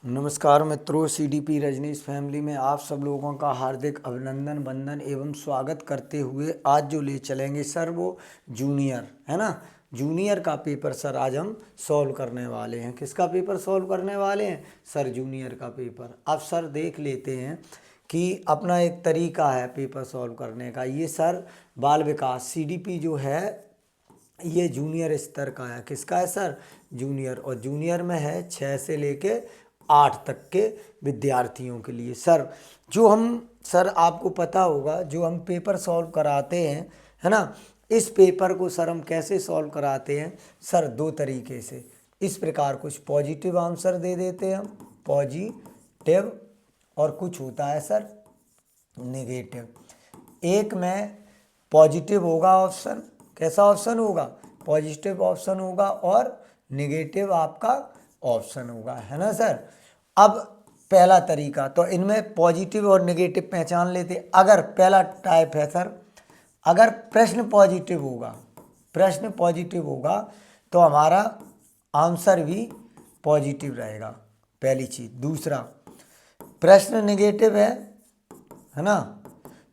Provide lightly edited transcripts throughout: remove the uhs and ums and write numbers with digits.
नमस्कार मित्रों, CDP Rajneesh family में आप सब लोगों का हार्दिक अभिनंदन वंदन एवं स्वागत करते हुए आज जो ले चलेंगे सर वो जूनियर है ना। जूनियर का पेपर सर आज हम सॉल्व करने वाले हैं। किसका पेपर सॉल्व करने वाले हैं? सर जूनियर का पेपर। अब सर देख लेते हैं कि अपना एक तरीका है पेपर सॉल्व करने का। ये सर बाल विकास सीडीपी जो है ये जूनियर स्तर का है। किसका है सर? जूनियर। और जूनियर में है 6 से लेके 8 तक के विद्यार्थियों के लिए। सर जो हम सर आपको पता होगा जो हम पेपर सॉल्व कराते हैं है ना, इस पेपर को सर हम कैसे सॉल्व कराते हैं सर? 2 तरीके से। इस प्रकार कुछ पॉजिटिव आंसर दे देते हैं हम, पॉजिटिव, और कुछ होता है सर नेगेटिव। एक में पॉजिटिव होगा ऑप्शन। कैसा ऑप्शन होगा? पॉजिटिव ऑप्शन होगा, और नेगेटिव आपका ऑप्शन होगा, है ना सर। अब पहला तरीका, तो इनमें पॉजिटिव और नेगेटिव पहचान लेते। अगर पहला टाइप है सर, अगर प्रश्न पॉजिटिव होगा तो हमारा आंसर भी पॉजिटिव रहेगा, पहली चीज़। दूसरा, प्रश्न नेगेटिव है ना,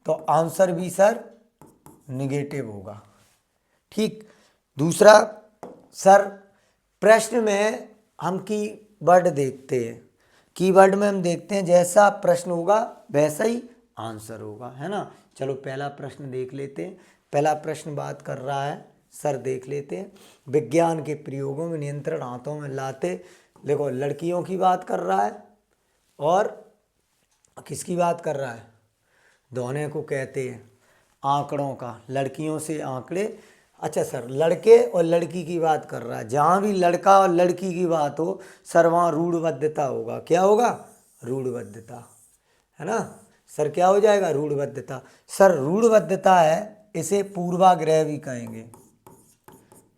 तो आंसर भी सर नेगेटिव होगा। ठीक। दूसरा सर, प्रश्न में हम कीवर्ड देखते हैं। कीवर्ड में हम देखते हैं जैसा प्रश्न होगा वैसा ही आंसर होगा, है ना। चलो पहला प्रश्न देख लेते हैं। पहला प्रश्न बात कर रहा है सर, देख लेते हैं। विज्ञान के प्रयोगों में नियंत्रण हाथों में लाते। देखो लड़कियों की बात कर रहा है और किसकी बात कर रहा है? दोनों को कहते हैं आंकड़ों का, लड़कियों से आंकड़े। अच्छा सर, लड़के और लड़की की बात कर रहा है। जहाँ भी लड़का और लड़की की बात हो सर वहाँ रूढ़बद्धता होगा। क्या होगा? रूढ़बद्धता, है ना सर। क्या हो जाएगा? रूढ़बद्धता। सर रूढ़बद्धता है, इसे पूर्वाग्रह भी कहेंगे।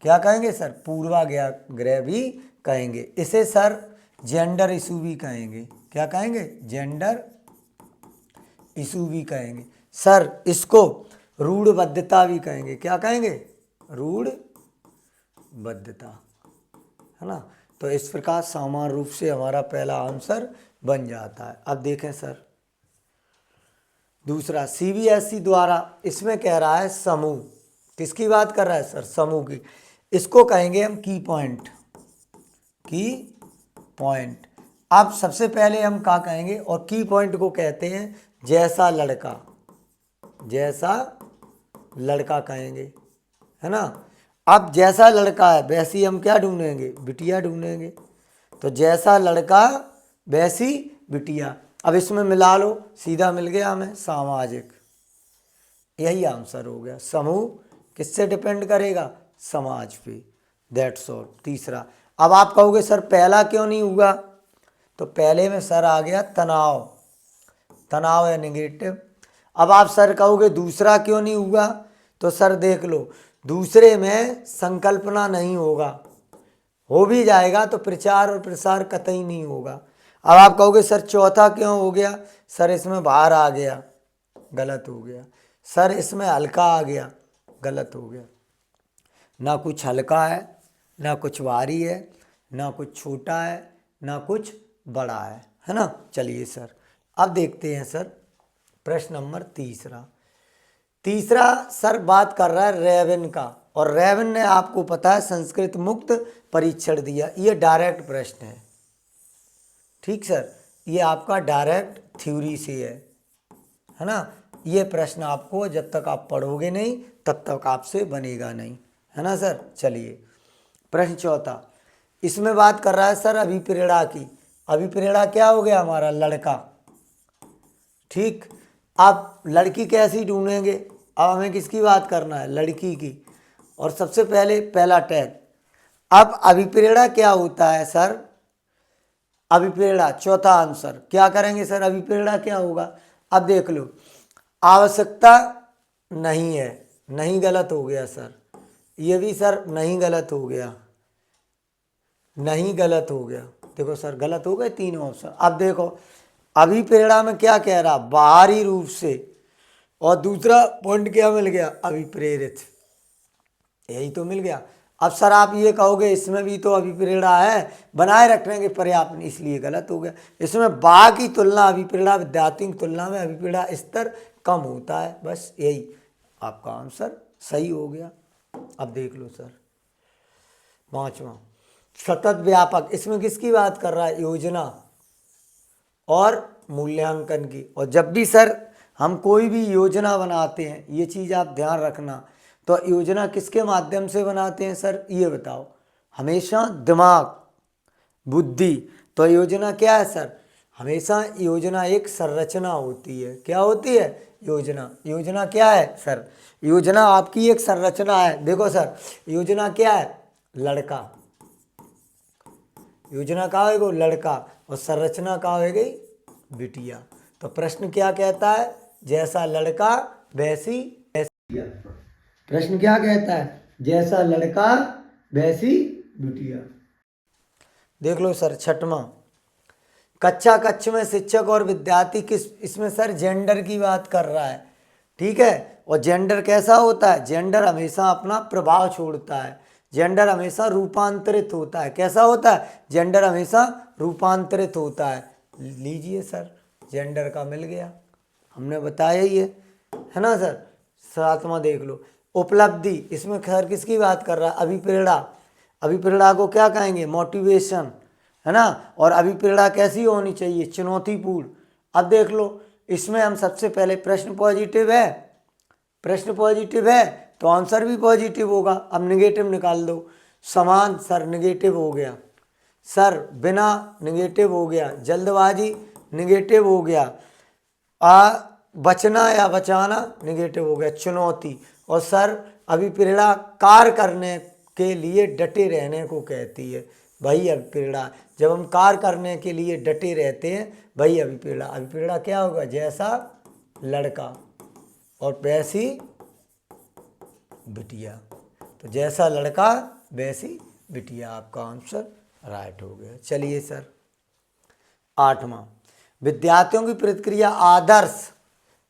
क्या कहेंगे सर? पूर्वाग्रह भी कहेंगे। इसे सर जेंडर इशू भी कहेंगे। क्या कहेंगे? जेंडर इशू भी कहेंगे सर। इसको रूढ़बद्धता भी कहेंगे। क्या कहेंगे? रूढ़बद्धता, है ना। तो इस प्रकार सामान्य रूप से हमारा पहला आंसर बन जाता है। अब देखें सर दूसरा, सीबीएसई द्वारा, इसमें कह रहा है समूह। किसकी बात कर रहा है सर? समूह की। इसको कहेंगे हम की पॉइंट। अब सबसे पहले हम क्या कहेंगे? और की पॉइंट को कहते हैं जैसा लड़का कहेंगे, है ना। अब जैसा लड़का है वैसी हम क्या ढूंढेंगे? बिटिया ढूंढेंगे। तो जैसा लड़का वैसी बिटिया। अब इसमें मिला लो, सीधा मिल गया हमें सामाजिक। यही आंसर हो गया। समूह किससे डिपेंड करेगा? समाज पे। That's all. तीसरा, अब आप कहोगे सर पहला क्यों नहीं हुआ? तो पहले में सर आ गया तनाव है नेगेटिव। अब आप सर कहोगे दूसरा क्यों नहीं हुआ? तो सर देख लो, दूसरे में संकल्पना नहीं होगा। हो भी जाएगा तो प्रचार और प्रसार कतई नहीं होगा। अब आप कहोगे सर चौथा क्यों हो गया? सर इसमें बाहर आ गया, गलत हो गया। सर इसमें हल्का आ गया, गलत हो गया। ना कुछ हल्का है, ना कुछ भारी है, ना कुछ छोटा है, ना कुछ बड़ा है ना। चलिए सर अब देखते हैं सर प्रश्न नंबर तीसरा सर बात कर रहा है रेवन का। और रेवन ने आपको पता है संस्कृत मुक्त परीक्षण दिया। ये डायरेक्ट प्रश्न है। ठीक सर, ये आपका डायरेक्ट थ्योरी से है ना। ये प्रश्न आपको जब तक आप पढ़ोगे नहीं तब तक आपसे बनेगा नहीं, है ना सर। चलिए प्रश्न चौथा, इसमें बात कर रहा है सर अभिप्रेरणा की। अभिप्रेरणा क्या हो गया? हमारा लड़का। ठीक। अब लड़की कैसी ढूंढेंगे? अब हमें किसकी बात करना है? लड़की की। और सबसे पहले पहला टैग। अब अभिप्रेरणा क्या होता है सर? अभिप्रेरणा, चौथा आंसर क्या करेंगे सर? अभिप्रेरणा क्या होगा? अब देख लो, आवश्यकता नहीं है, नहीं, गलत हो गया सर। ये भी सर नहीं, गलत हो गया, नहीं, गलत हो गया। देखो सर गलत हो गए तीनों ऑप्शन। अब देखो अभिप्रेरणा में क्या कह रहा? बाहरी रूप से। और दूसरा पॉइंट क्या मिल गया? अभिप्रेरित। यही तो मिल गया। अब सर आप ये कहोगे इसमें भी तो अभिप्रेरणा है, बनाए रखने के पर्याप्त, इसलिए गलत हो गया। इसमें बा की तुलना अभिप्रेरणा, विद्यार्थियों की तुलना में अभिप्रेरणा स्तर कम होता है, बस यही आपका आंसर सही हो गया। अब देख लो सर 5वां, सतत व्यापक, इसमें किसकी बात कर रहा है? योजना और मूल्यांकन की। और जब भी सर हम कोई भी योजना बनाते हैं, ये चीज़ आप ध्यान रखना, तो योजना किसके माध्यम से बनाते हैं सर, ये बताओ? हमेशा दिमाग, बुद्धि। तो योजना क्या है सर? हमेशा योजना एक संरचना होती है। क्या होती है? योजना। योजना क्या है सर? योजना आपकी एक संरचना है। देखो सर, योजना क्या है? लड़का। योजना कहाँ है? वो लड़का। और संरचना कहाँ हो गई? बिटिया। तो प्रश्न क्या कहता है? जैसा लड़का वैसी बिटिया। प्रश्न क्या कहता है? जैसा लड़का वैसी बिटिया। देख लो सर 6वां, कक्षा कक्ष में शिक्षक और विद्यार्थी किस, इसमें सर जेंडर की बात कर रहा है, ठीक है। और जेंडर कैसा होता है? जेंडर हमेशा अपना प्रभाव छोड़ता है, जेंडर हमेशा रूपांतरित होता है। कैसा होता है? जेंडर हमेशा रूपांतरित होता है। लीजिए सर, जेंडर का मिल गया, हमने बताया ही है ना सर। 7वां देख लो, उपलब्धि, इसमें खैर किसकी बात कर रहा है? अभिप्रेरणा। अभिप्रेरणा को क्या कहेंगे? मोटिवेशन, है ना। और अभिप्रेरणा कैसी होनी चाहिए? चुनौतीपूर्ण। अब देख लो, इसमें हम सबसे पहले प्रश्न पॉजिटिव है, प्रश्न पॉजिटिव है तो आंसर भी पॉजिटिव होगा। अब नेगेटिव निकाल दो। समान सर नेगेटिव हो गया, सर बिना नेगेटिव हो गया, जल्दबाजी नेगेटिव हो गया, बचना या बचाना नेगेटिव हो गया, चुनौती। और सर अभिप्रेरणा कार्य करने के लिए डटे रहने को कहती है, वही अभिप्रेरणा। जब हम कार्य करने के लिए डटे रहते हैं वही अभिप्रेरणा। अभिप्रेरणा क्या होगा? जैसा लड़का और वैसी बिटिया। तो जैसा लड़का वैसी बिटिया, आपका आंसर राइट हो गया। चलिए सर 8वां, विद्यार्थियों की प्रतिक्रिया आदर्श,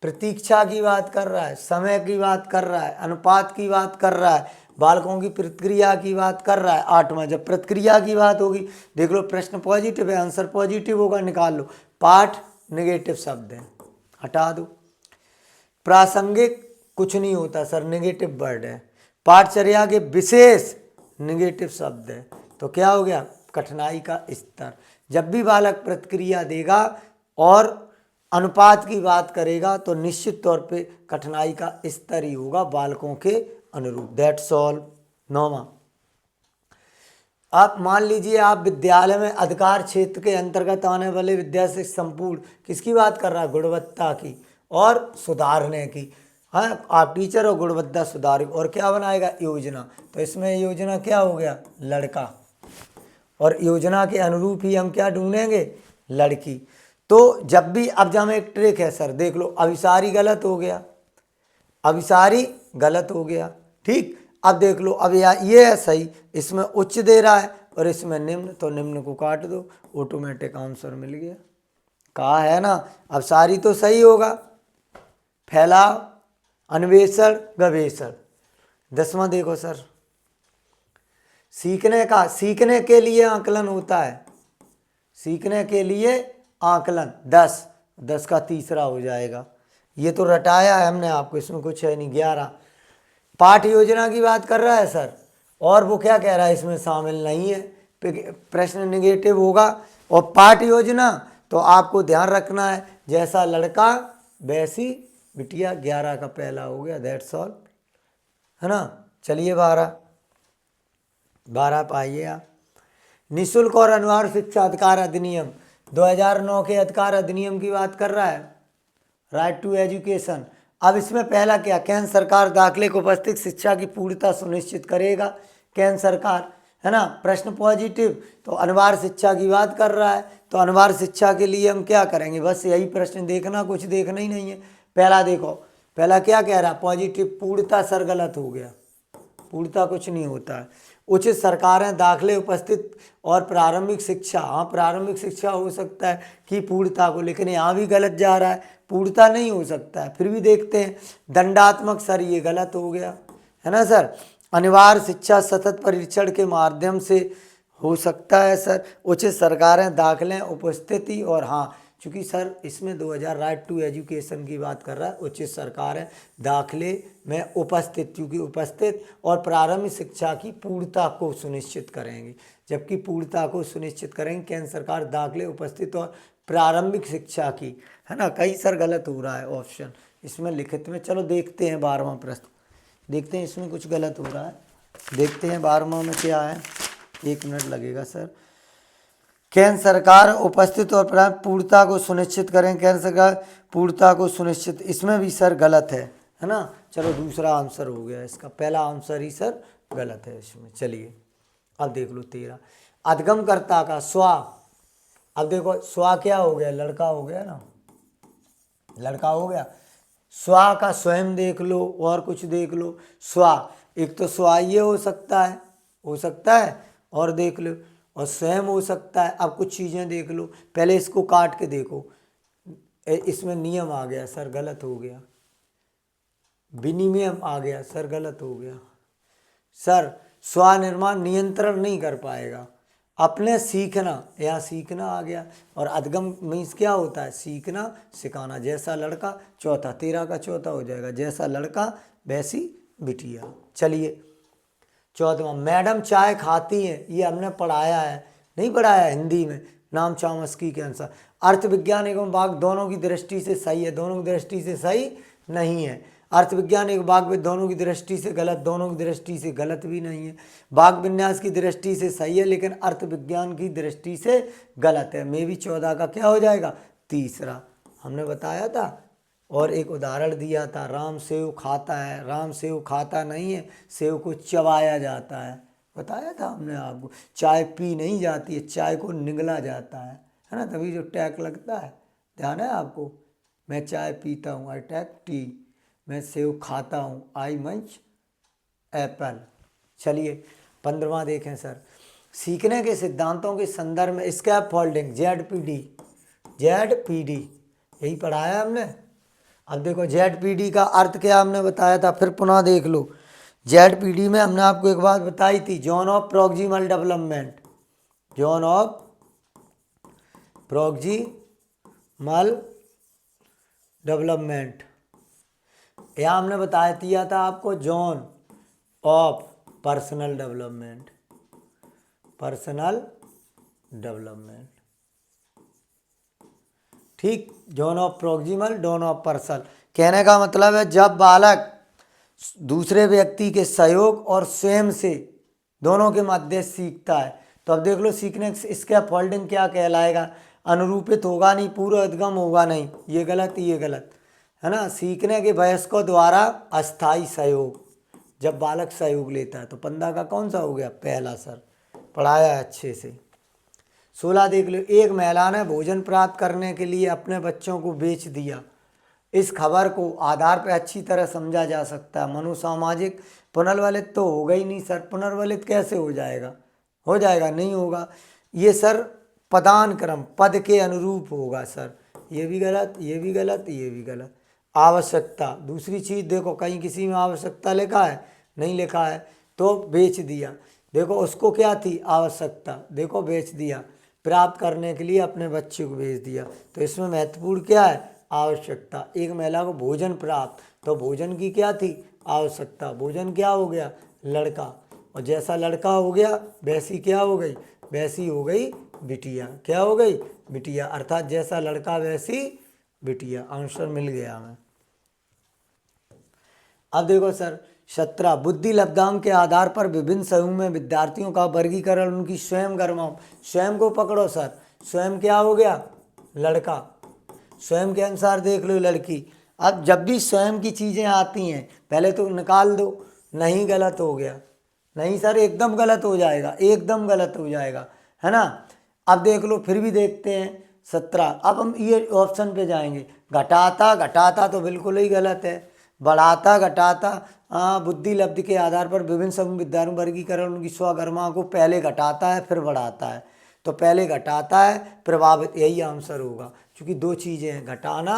प्रतीक्षा की बात कर रहा है, समय की बात कर रहा है, अनुपात की बात कर रहा है, बालकों की प्रतिक्रिया की बात कर रहा है। 8वां, जब प्रतिक्रिया की बात होगी, देख लो प्रश्न पॉजिटिव है, आंसर पॉजिटिव होगा, निकाल लो। पाठ नेगेटिव शब्द है, हटा दो। प्रासंगिक कुछ नहीं होता सर, नेगेटिव वर्ड है। पाठचर्या के विशेष नेगेटिव शब्द है, तो क्या हो गया? कठिनाई का स्तर। जब भी बालक प्रतिक्रिया देगा और अनुपात की बात करेगा तो निश्चित तौर पे कठिनाई का स्तर ही होगा बालकों के अनुरूप। That's all. 9वां, आप मान लीजिए आप विद्यालय में अधिकार क्षेत्र के अंतर्गत आने वाले विद्या से संपूर्ण, किसकी बात कर रहा है? गुणवत्ता की और सुधारने की। हाँ, आप टीचर और गुणवत्ता सुधार, और क्या बनाएगा? योजना। तो इसमें योजना क्या हो गया? लड़का। और योजना के अनुरूप ही हम क्या ढूंढेंगे? लड़की। तो जब भी, अब जब एक ट्रिक है सर, देख लो, अभिसारी गलत हो गया, अभिसारी गलत हो गया, ठीक। अब देख लो, अब ये है सही, इसमें उच्च दे रहा है और इसमें निम्न, तो निम्न को काट दो, ऑटोमेटिक आंसर मिल गया। कहा है ना, अब सारी तो सही होगा। फैलाव, अन्वेषण, गवेषण। 10वां देखो सर, सीखने का, सीखने के लिए आकलन होता है, सीखने के लिए आकलन। 10 का तीसरा हो जाएगा, ये तो रटाया है हमने आपको, इसमें कुछ है नहीं। 11, पाठ योजना की बात कर रहा है सर, और वो क्या कह रहा है? इसमें शामिल नहीं है, प्रश्न नेगेटिव होगा। और पाठ योजना तो आपको ध्यान रखना है, जैसा लड़का वैसी बिटिया। 11 का पहला हो गया। दैट्स ऑल, है ना। चलिए 12 पाइए आप। निःशुल्क और अनिवार्य शिक्षा अधिकार अधिनियम 2009 के अधिकार अधिनियम की बात कर रहा है, राइट टू एजुकेशन। अब इसमें पहला क्या? केंद्र सरकार दाखिले को उपस्थित शिक्षा की पूर्णता सुनिश्चित करेगा, केंद्र सरकार, है ना। प्रश्न पॉजिटिव, तो अनिवार्य शिक्षा की बात कर रहा है, तो अनिवार्य शिक्षा के लिए हम क्या करेंगे? बस यही प्रश्न देखना, कुछ देखना ही नहीं है। पहला देखो, पहला क्या कह रहा है? पॉजिटिव। पूर्णता सर गलत हो गया, पूर्णता कुछ नहीं होता है। उचित सरकारें दाखिले उपस्थित और प्रारंभिक शिक्षा, हाँ प्रारंभिक शिक्षा हो सकता है कि पूर्णता को, लेकिन यहाँ भी गलत जा रहा है, पूर्णता नहीं हो सकता है। फिर भी देखते हैं, दंडात्मक सर ये गलत हो गया, है ना सर। अनिवार्य शिक्षा सतत परीक्षण के माध्यम से हो सकता है सर। उचित सरकारें दाखिले उपस्थिति और हाँ, चूँकि सर इसमें 2000 राइट टू एजुकेशन की बात कर रहा है। उचित सरकारें दाखिले में उपस्थित, चूँकि उपस्थित और प्रारंभिक शिक्षा की पूर्णता को सुनिश्चित करेंगी, जबकि पूर्णता को सुनिश्चित करेंगे केंद्र सरकार दाखिले उपस्थित और प्रारंभिक शिक्षा की, है ना। कहीं सर गलत हो रहा है ऑप्शन इसमें लिखित में। चलो देखते हैं 12वां प्रश्न, देखते हैं इसमें कुछ गलत हो रहा है, देखते हैं 12वां में क्या है। 1 मिनट लगेगा सर। केंद्र सरकार उपस्थित और पूर्णता को सुनिश्चित करें, केंद्र सरकार पूर्णता को सुनिश्चित, इसमें भी सर गलत है ना। चलो दूसरा आंसर हो गया इसका, पहला आंसर ही सर गलत है इसमें। चलिए अब देख लो 13, अधगमकर्ता का स्वा। अब देखो स्वा क्या हो गया, लड़का हो गया ना, लड़का हो गया। स्वा का स्वयं देख लो और कुछ देख लो। स्वा, एक तो स्वा ये हो सकता है और देख लो, और स्वयं हो सकता है। अब कुछ चीज़ें देख लो, पहले इसको काट के देखो, इसमें नियम आ गया सर, गलत हो गया। विनिमय आ गया सर, गलत हो गया सर। स्वनिर्माण नियंत्रण नहीं कर पाएगा, अपने सीखना, यहाँ सीखना आ गया। और अधगम मीन्स क्या होता है, सीखना सिखाना। जैसा लड़का, चौथा 13 का चौथा हो जाएगा, जैसा लड़का वैसी बिटिया। चलिए 14वां, मैडम चाय खाती हैं, ये हमने पढ़ाया है, नहीं पढ़ाया हिंदी में, नाम चॉम्स्की के अनुसार। अर्थ विज्ञान एवं वाक दोनों की दृष्टि से सही है, दोनों की दृष्टि से सही नहीं है। अर्थ विज्ञान एवं वाक में दोनों की दृष्टि से गलत, दोनों की दृष्टि से गलत भी नहीं है। वाक विन्यास की दृष्टि से सही है, लेकिन अर्थ विज्ञान की दृष्टि से गलत है। मे भी 14 का क्या हो जाएगा, तीसरा, हमने बताया था। और एक उदाहरण दिया था, राम सेव खाता है, राम सेव खाता नहीं है, सेव को चबाया जाता है, बताया था हमने आपको। चाय पी नहीं जाती है, चाय को निगला जाता है ना, तभी जो टैक लगता है, ध्यान है आपको। मैं चाय पीता हूँ, आई टेक टी। मैं सेव खाता हूँ, आई मंच एप्पल। चलिए 15वां देखें सर, सीखने के सिद्धांतों के संदर्भ में स्कैप फोल्डिंग, जेड पी डी यही पढ़ाया हमने। अब देखो जेड-पी-डी का अर्थ क्या हमने बताया था, फिर पुनः देख लो। जेड-पी-डी में हमने आपको एक बात बताई थी, zone of proximal development, zone of proximal development. यहाँ हमने बताया दिया था आपको zone of personal development, personal development, ठीक। Zone of proximal, zone of personal, कहने का मतलब है जब बालक दूसरे व्यक्ति के सहयोग और स्वयं से दोनों के मध्य सीखता है। तो अब देख लो सीखने इसका फोल्डिंग क्या कहलाएगा, अनुरूपित होगा नहीं, पूर्व उद्गम होगा नहीं, ये गलत, ये गलत है ना। सीखने के वयस्कों द्वारा अस्थायी सहयोग, जब बालक सहयोग लेता है। तो 15 का कौन सा हो गया, पहला सर, पढ़ाया अच्छे से। 16 देख लो, एक महिला ने भोजन प्राप्त करने के लिए अपने बच्चों को बेच दिया। इस खबर को आधार पर अच्छी तरह समझा जा सकता है। मनोसामाजिक पुनर्वलित तो होगा ही नहीं सर, पुनर्वलित कैसे हो जाएगा, हो जाएगा, नहीं होगा। ये सर पदान क्रम, पद के अनुरूप होगा सर, ये भी गलत, ये भी गलत, ये भी गलत। आवश्यकता, दूसरी चीज़ देखो, कहीं किसी में आवश्यकता लिखा है, नहीं लिखा है, तो बेच दिया। देखो उसको क्या थी, आवश्यकता, देखो बेच दिया, प्राप्त करने के लिए अपने बच्चे को भेज दिया। तो इसमें महत्वपूर्ण क्या है, आवश्यकता। एक महिला को भोजन प्राप्त, तो भोजन की क्या थी, आवश्यकता। भोजन क्या हो गया, लड़का, और जैसा लड़का हो गया वैसी क्या हो गई, वैसी हो गई बिटिया। क्या हो गई, बिटिया, अर्थात जैसा लड़का वैसी बिटिया। आंसर मिल गया हमें। अब देखो सर 17, बुद्धि लब्धांक के आधार पर विभिन्न समूह में विद्यार्थियों का वर्गीकरण उनकी स्वयं गणनाओं। स्वयं को पकड़ो सर, स्वयं क्या हो गया, लड़का, स्वयं के अनुसार देख लो लड़की। अब जब भी स्वयं की चीज़ें आती हैं पहले तो निकाल दो, नहीं, गलत हो गया, नहीं सर एकदम गलत हो जाएगा, एकदम गलत हो जाएगा, है ना। अब देख लो, फिर भी देखते हैं 17। अब हम ये ऑप्शन पे जाएंगे, घटाता, घटाता तो बिल्कुल ही गलत है। बढ़ाता, घटाता, बुद्धि लब्धि के आधार पर विभिन्न समूह विद्यार्थी वर्गीकरण उनकी स्वगणना को पहले घटाता है फिर बढ़ाता है। तो पहले घटाता है, प्रभावित, यही आंसर होगा, क्योंकि दो चीज़ें हैं, घटाना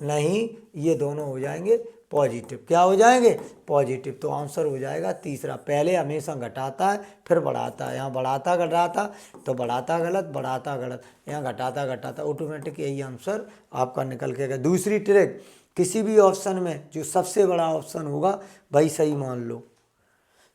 नहीं, ये दोनों हो जाएंगे पॉजिटिव। क्या हो जाएंगे? पॉजिटिव। तो आंसर हो जाएगा तीसरा। पहले हमेशा घटाता है फिर बढ़ाता है। यहाँ बढ़ाता घटाता तो बढ़ाता गलत, बढ़ाता गलत, यहाँ घटाता घटाता, ऑटोमेटिक यही आंसर आपका निकल के गया। दूसरी ट्रिक, किसी भी ऑप्शन में जो सबसे बड़ा ऑप्शन होगा वही सही मान लो।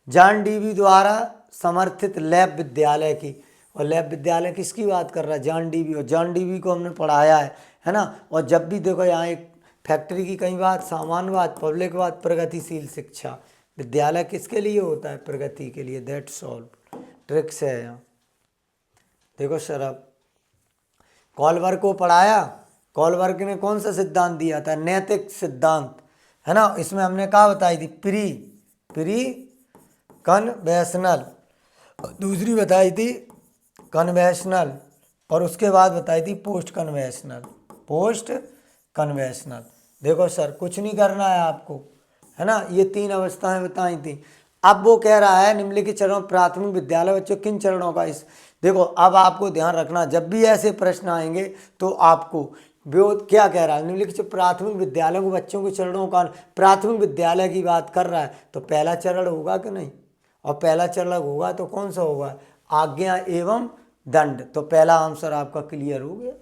जॉन डीवी द्वारा समर्थित लैब विद्यालय की, और लैब विद्यालय किसकी बात कर रहा है? John Dewey. और जॉन डीवी को हमने पढ़ाया है ना। और जब भी देखो यहाँ एक फैक्ट्री की कई बात, सामान्य बात, पब्लिक बात, प्रगतिशील शिक्षा। विद्यालय किसके लिए होता है? प्रगति के लिए। That's all. ट्रिक्स है यहाँ। देखो सर, अब कॉलबर्ग को पढ़ाया। कॉलबर्ग ने कौन सा सिद्धांत दिया था? नैतिक सिद्धांत, है ना। इसमें हमने कहा बताई थी? प्री कन्वेंशनल, दूसरी बताई थी कन्वेंशनल, और उसके बाद बताई थी पोस्ट कन्वेंशनल। देखो सर, कुछ नहीं करना है आपको, है ना। ये 3 अवस्थाएं बताई थी। अब वो कह रहा है निम्नलिखित चरणों प्राथमिक विद्यालय बच्चों किन चरणों का इस, देखो अब आपको ध्यान रखना, जब भी ऐसे प्रश्न आएंगे तो आपको क्या कह रहा है? निम्नलिखित प्राथमिक विद्यालय को बच्चों के चरणों का, प्राथमिक विद्यालय की बात कर रहा है तो पहला चरण होगा कि नहीं? और पहला चरण होगा तो कौन सा होगा? आज्ञा एवं दंड। तो पहला आंसर आपका क्लियर हो गया,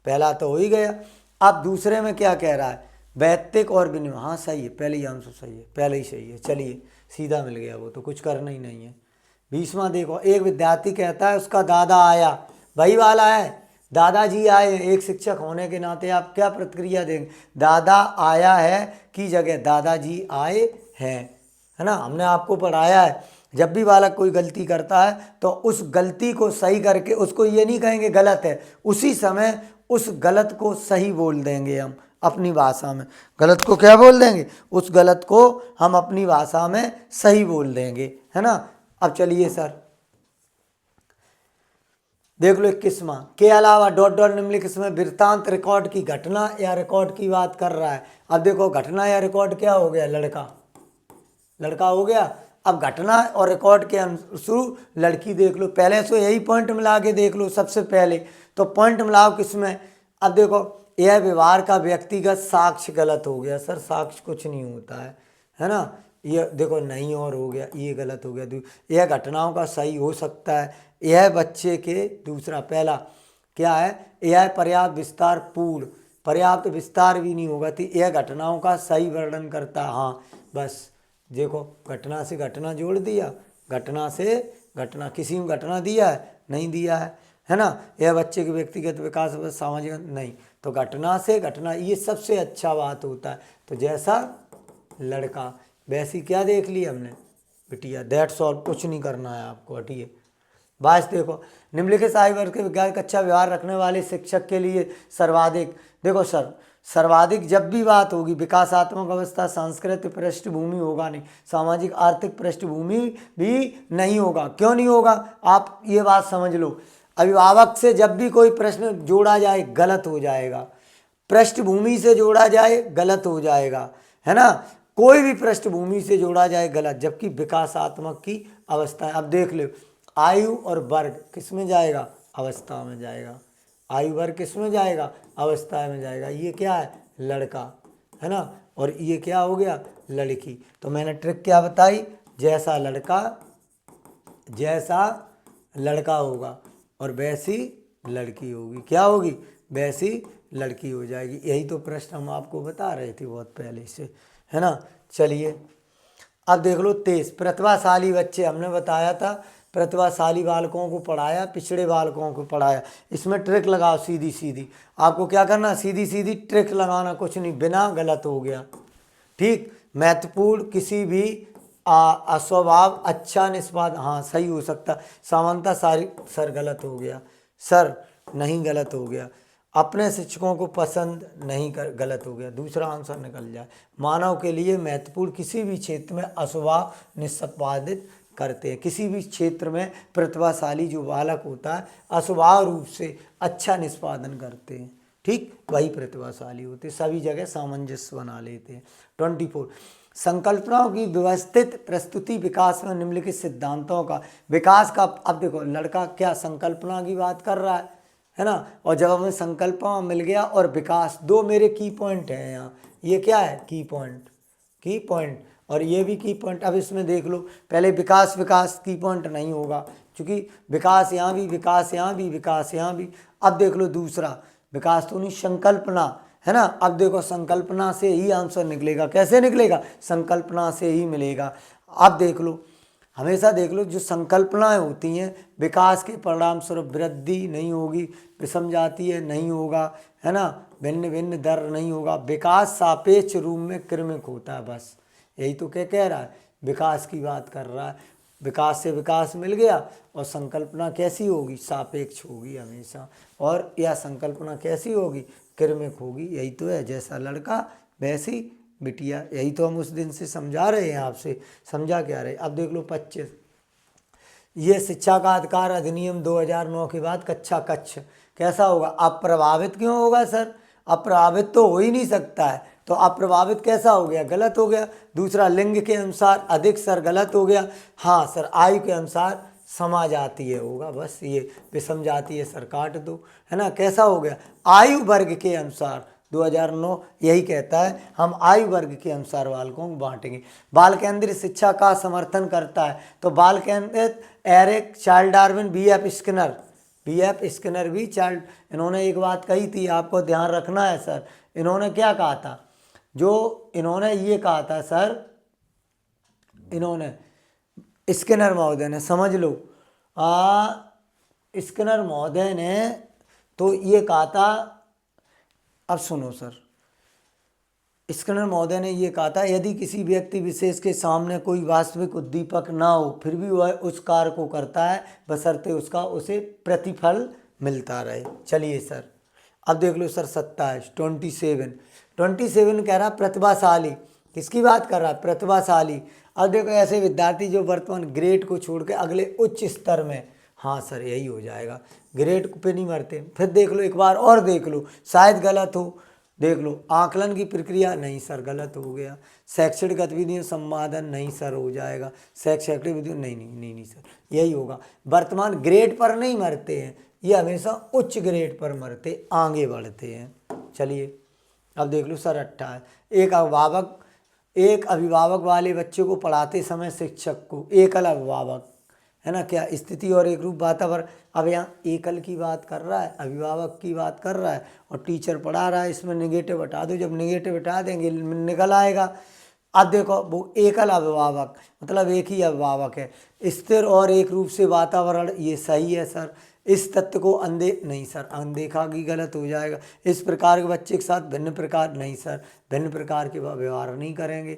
पहला तो हो ही गया। अब दूसरे में क्या कह रहा है? वैयक्तिक और विनिमय। हाँ सही है, पहले ही आंसर सही है, पहले ही सही है। चलिए सीधा मिल गया, वो तो कुछ करना ही नहीं है। 20वां देखो, एक विद्यार्थी कहता है उसका दादा आया, वही वाला है, दादाजी आए। एक शिक्षक होने के नाते आप क्या प्रतिक्रिया देंगे? दादा आया है की जगह दादाजी आए हैं, है ना। हमने आपको पढ़ाया है जब भी बालक कोई गलती करता है तो उस गलती को सही करके उसको ये नहीं कहेंगे गलत है, उसी समय उस गलत को सही बोल देंगे हम अपनी भाषा में। गलत को क्या बोल देंगे? उस गलत को हम अपनी भाषा में सही बोल देंगे, है ना। अब चलिए सर देख लो 21वां, के अलावा डॉट डॉट निम्नलिखित में वृत्तांत रिकॉर्ड की घटना या रिकॉर्ड की बात कर रहा है। अब देखो घटना या रिकॉर्ड क्या हो गया? लड़का हो गया। अब घटना और रिकॉर्ड के अनुसार लड़की देख लो। पहले से यही पॉइंट मिला के देख लो सबसे पहले, तो पॉइंट मिलाओ किसमें? अब देखो यह व्यवहार का व्यक्तिगत साक्ष्य गलत हो गया। सर साक्ष्य कुछ नहीं होता है ना। ये देखो नहीं और हो गया, ये गलत हो गया। यह घटनाओं का सही हो सकता है, यह बच्चे के, दूसरा पहला क्या है? यह पर्याप्त विस्तार पूर्ण, पर्याप्त विस्तार भी नहीं होगा तो यह घटनाओं का सही वर्णन करता। हाँ बस देखो, घटना से घटना जोड़ दिया, घटना से घटना, किसी में घटना दिया है नहीं दिया है ना। यह बच्चे के व्यक्तिगत विकास सामाजिक नहीं, तो घटना से घटना, ये सबसे अच्छा बात होता है। तो जैसा लड़का वैसी क्या देख ली हमने बिटिया। दैट्स ऑल, कुछ नहीं करना है आपको, हटिए। बस देखो, निम्नलिखित सहायक वर्ग के विज्ञान का अच्छा व्यवहार रखने वाले शिक्षक के लिए सर्वाधिक, देखो सर सर्वाधिक जब भी बात होगी विकासात्मक अवस्था, सांस्कृतिक पृष्ठभूमि होगा नहीं, सामाजिक आर्थिक पृष्ठभूमि भी नहीं होगा। क्यों नहीं होगा? आप ये बात समझ लो, अभिभावक से जब भी कोई प्रश्न जोड़ा जाए गलत हो जाएगा, पृष्ठभूमि से जोड़ा जाए गलत हो जाएगा, है ना। कोई भी पृष्ठभूमि से जोड़ा जाए गलत, जबकि विकासात्मक की अवस्था। अब देख लो, आयु और वर्ग किस में जाएगा? अवस्था में जाएगा। आयु वर्ग किस में जाएगा? अवस्था में जाएगा। ये क्या है? लड़का, है ना। और ये क्या हो गया? लड़की। तो मैंने ट्रिक क्या बताई? जैसा लड़का होगा और वैसी लड़की होगी। क्या होगी? वैसी लड़की हो जाएगी। यही तो प्रश्न हम आपको बता रहे थे बहुत पहले से, है ना। चलिए अब देख लो 23, प्रतिभाशाली बच्चे। हमने बताया था प्रतिभाशाली बालकों को पढ़ाया, पिछड़े बालकों को पढ़ाया। इसमें ट्रिक लगाओ सीधी सीधी। आपको क्या करना? सीधी सीधी ट्रिक लगाना, कुछ नहीं, बिना गलत हो गया। ठीक, महत्वपूर्ण किसी भी अस्वभाव अच्छा निष्पादन, हाँ सही हो सकता। समानता सारी, सर गलत हो गया, सर नहीं गलत हो गया। अपने शिक्षकों को पसंद नहीं कर, गलत हो गया, दूसरा आंसर निकल जाए। मानव के लिए महत्वपूर्ण किसी भी क्षेत्र में अस्वभाव निष्पादित करते हैं। किसी भी क्षेत्र में प्रतिभाशाली जो बालक होता है अस्वभाव रूप से अच्छा निष्पादन करते हैं, ठीक, वही प्रतिभाशाली होते हैं। सभी जगह सामंजस्य बना लेते हैं। 24, संकल्पनाओं की व्यवस्थित प्रस्तुति विकास में निम्नलिखित सिद्धांतों का विकास का। अब देखो लड़का क्या संकल्पना की बात कर रहा है ना। और जब हमें संकल्पना मिल गया और विकास, दो मेरे की पॉइंट हैं यहाँ। ये क्या है? की पॉइंट, की पॉइंट, और ये भी की पॉइंट। अब इसमें देख लो, पहले विकास विकास की पॉइंट नहीं होगा, क्योंकि विकास यहाँ भी, विकास यहाँ भी, विकास यहाँ भी। अब देख लो दूसरा, विकास तो नहीं, संकल्पना है ना। अब देखो संकल्पना से ही आंसर निकलेगा। कैसे निकलेगा? संकल्पना से ही मिलेगा। अब देख लो, हमेशा देख लो, जो संकल्पनाएं होती हैं, विकास के परिणाम स्वरूप वृद्धि नहीं होगी, विषम जातीय नहीं होगा, है ना, भिन्न भिन्न दर नहीं होगा, विकास सापेक्ष रूप में क्रमिक होता है। बस यही तो क्या कह रहा है, विकास की बात कर रहा है। विकास से विकास मिल गया, और संकल्पना कैसी होगी? सापेक्ष होगी हमेशा। और यह संकल्पना कैसी होगी? क्रमिक होगी। यही तो है, जैसा लड़का वैसी बिटिया। यही तो हम उस दिन से समझा रहे हैं आपसे। समझा क्या रहे? अब देख लो 25, ये शिक्षा का अधिकार अधिनियम 2009 के बाद कक्षा कक्ष कैसा होगा? अप्रभावित क्यों होगा सर? अप्रभावित तो हो ही नहीं सकता है, तो अप्रभावित कैसा हो गया? गलत हो गया। दूसरा, लिंग के अनुसार अधिक सर, गलत हो गया। हाँ सर, आयु के अनुसार समाजातीय होगा। बस ये विषम जातीय सर काट दो, है ना। कैसा हो गया? आयु वर्ग के अनुसार 2009 यही कहता है, हम आयु वर्ग के अनुसार बालकों को बांटेंगे। बाल केंद्रित शिक्षा का समर्थन करता है, तो बाल केंद्रित Erik, Charles Darwin, B F Skinner भी चार्ल्स, इन्होंने एक बात कही थी, आपको ध्यान रखना है सर। इन्होंने क्या कहा था? जो इन्होंने ये कहा था सर, इन्होंने स्किनर महोदय ने, समझ लो, स्किनर महोदय ने तो ये कहा था, अब सुनो सर, स्किनर महोदय ने ये कहा था, यदि किसी व्यक्ति विशेष के सामने कोई वास्तविक उद्दीपक ना हो, फिर भी वह उस कार्य को करता है, बशर्ते उसका उसे प्रतिफल मिलता रहे। चलिए सर, अब देख लो सर 27, 27 कह रहा प्रतिभाशाली। किसकी बात कर रहा है? प्रतिभाशाली। अब देखो, ऐसे विद्यार्थी जो वर्तमान ग्रेड को छोड़ के अगले उच्च स्तर में, हाँ सर यही हो जाएगा, ग्रेड पे नहीं मरते। फिर देख लो, एक बार और देख लो, शायद गलत हो, देख लो, आकलन की प्रक्रिया, नहीं सर गलत हो गया। शैक्षणिक गतिविधियों संपादन, नहीं सर हो जाएगा। शैक्षणिक गतिविधियों, नहीं सर यही होगा। वर्तमान ग्रेड पर नहीं मरते हैं, ये हमेशा उच्च ग्रेड पर मरते, आगे बढ़ते हैं। चलिए अब देख लो सर 28, एक अभिभावक वाले बच्चे को पढ़ाते समय शिक्षक को, एकल अभिभावक, है ना, क्या स्थिति और एक रूप वातावरण। अब यहाँ एकल की बात कर रहा है, अभिभावक की बात कर रहा है, और टीचर पढ़ा रहा है। इसमें नेगेटिव हटा दो, जब नेगेटिव हटा देंगे निकल आएगा। अब देखो, वो एकल अभिभावक मतलब एक ही अभिभावक है। स्थिर और एक रूप से वातावरण, ये सही है सर। इस तथ्य को नहीं सर, अनदेखा की गलत हो जाएगा। इस प्रकार के बच्चे के साथ भिन्न प्रकार, नहीं सर, भिन्न प्रकार के व्यवहार नहीं करेंगे।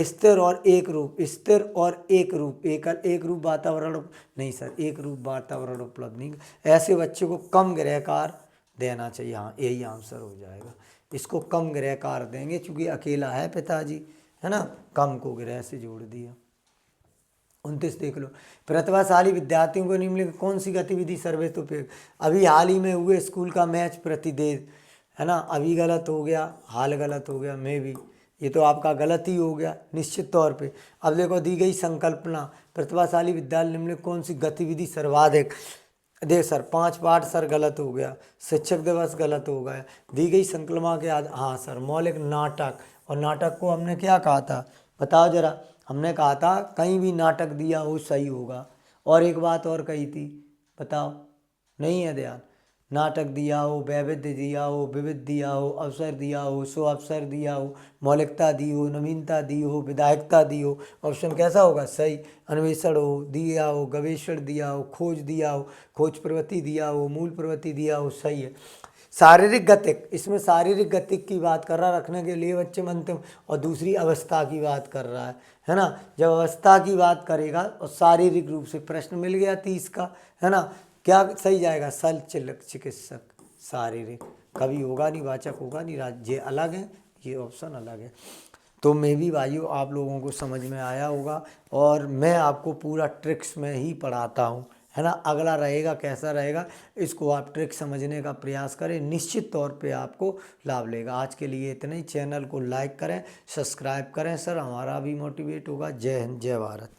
स्थिर और एक रूप, एकल एक रूप वातावरण, नहीं सर, एक रूप वातावरण उपलब्ध नहीं। ऐसे बच्चे को कम गृहकार देना चाहिए। हाँ यही आंसर हो जाएगा, इसको कम गृहकार देंगे, क्योंकि अकेला है पिताजी, है ना, कम को गृह से जोड़ दिया। 29 देख लो, प्रतिभाशाली विद्यार्थियों को निम्नलिखित कौन सी गतिविधि सर्वोत्तम उपयोग। अभी हाल ही में हुए स्कूल का मैच प्रतिदेश, है ना, अभी गलत हो गया, हाल गलत हो गया, मैं भी, ये तो आपका गलत ही हो गया निश्चित तौर पे। अब देखो, दी गई संकल्पना, प्रतिभाशाली विद्यालय निम्नलिखित कौन सी गतिविधि सर्वाधिक। देख सर 5 पाठ सर गलत हो गया, शिक्षक दिवस गलत हो गया। दी गई संकल्पना के आज, हाँ सर, मौलिक नाटक, और नाटक को हमने क्या कहा था बताओ जरा। हमने कहा था कहीं भी नाटक दिया हो सही होगा, और एक बात और कही थी, बताओ, नहीं है ध्यान। नाटक दिया हो, वैविध्य दिया हो, विविध दिया हो, अवसर दिया हो, सो अवसर दिया हो, मौलिकता दी हो, नवीनता दी हो, विधायकता दी हो, ऑप्शन कैसा होगा? सही। अन्वेषण हो दिया हो, गवेषण दिया हो, खोज दिया हो, खोज प्रवृत्ति दिया हो, मूल प्रवृत्ति दिया हो, सही है। शारीरिक गतिक, इसमें शारीरिक गतिक की बात कर रहा है, रखने के लिए बच्चे मनते हैं, और दूसरी अवस्था की बात कर रहा है ना। जब अवस्था की बात करेगा और शारीरिक रूप से, प्रश्न मिल गया 30 का, है ना, क्या सही जाएगा? शल्य चिकित्सक, शारीरिक, कभी होगा नहीं, वाचक होगा नहीं, राज्य अलग है, ये ऑप्शन अलग है। तो मैं भी भाइयों आप लोगों को समझ में आया होगा, और मैं आपको पूरा ट्रिक्स में ही पढ़ाता हूँ, है ना। अगला रहेगा कैसा रहेगा, इसको आप ट्रिक समझने का प्रयास करें, निश्चित तौर पे आपको लाभ लेगा। आज के लिए इतना ही। चैनल को लाइक करें, सब्सक्राइब करें सर, हमारा भी मोटिवेट होगा। जय हिंद, जय भारत।